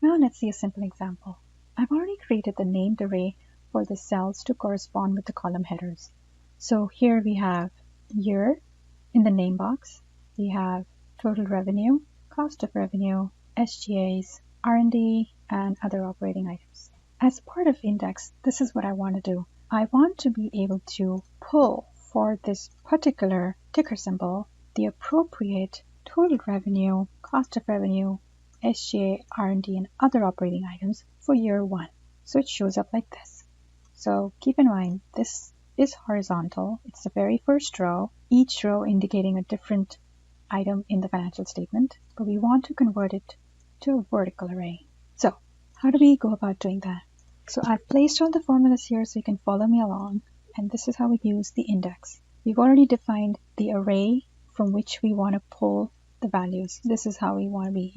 Now let's see a simple example. I've already created the named array for the cells to correspond with the column headers. So here we have year in the name box. We have total revenue, cost of revenue, SGAs, R&D, and other operating items. As part of index, this is what I want to do. I want to be able to pull for this particular ticker symbol the appropriate total revenue, cost of revenue, SGA, R&D, and other operating items for year one. So it shows up like this. So keep in mind, this is horizontal. It's the very first row, each row indicating a different item in the financial statement, but we want to convert it to a vertical array. So how do we go about doing that? So I've placed all the formulas here so you can follow me along, and this is how we use the index. We've already defined the array from which we want to pull the values. This is how we want to be.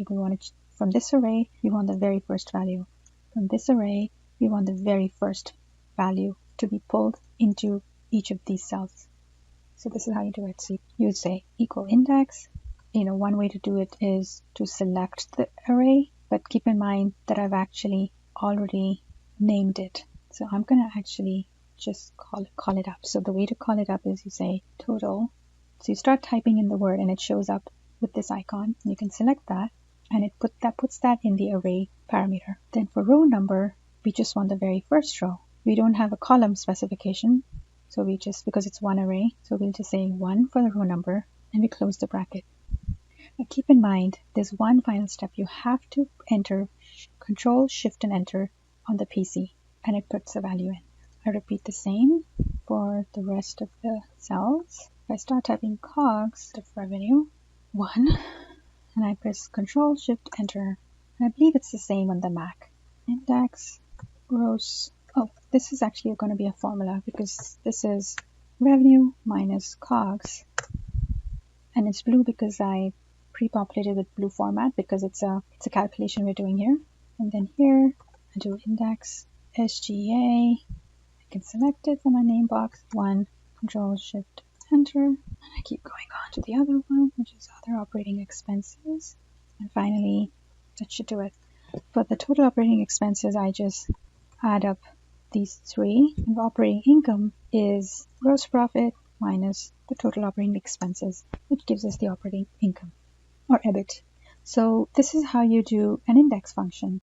From this array, we want the very first value. From this array, we want the very first value to be pulled into each of these cells. So this is how you do it. So you would say equal index. One way to do it is to select the array, but keep in mind that I've actually already named it. So I'm going to actually just call it up. So the way to call it up is you say total. So you start typing in the word and it shows up with this icon. You can select that and it puts that in the array parameter. Then for row number, we just want the very first row. We don't have a column specification. So because it's one array, so we'll just say 1 for the row number and we close the bracket. Now keep in mind, there's one final step. You have to enter Control, Shift, and Enter on the PC, and it puts the value in. I repeat the same for the rest of the cells. If I start typing COGS of revenue, 1, and I press Control, Shift, Enter, and I believe it's the same on the Mac. Index, gross. Oh, this is actually going to be a formula because this is revenue minus COGS, and it's blue because I pre-populated with blue format because it's a calculation we're doing here. And then here I do index SGA. I can select it from my name box. 1, Control Shift Enter, and I keep going on to the other one, which is other operating expenses. And finally, that should do it. For the total operating expenses, I just add up these three, and operating income is gross profit minus the total operating expenses, which gives us the operating income or EBIT. So this is how you do an index function.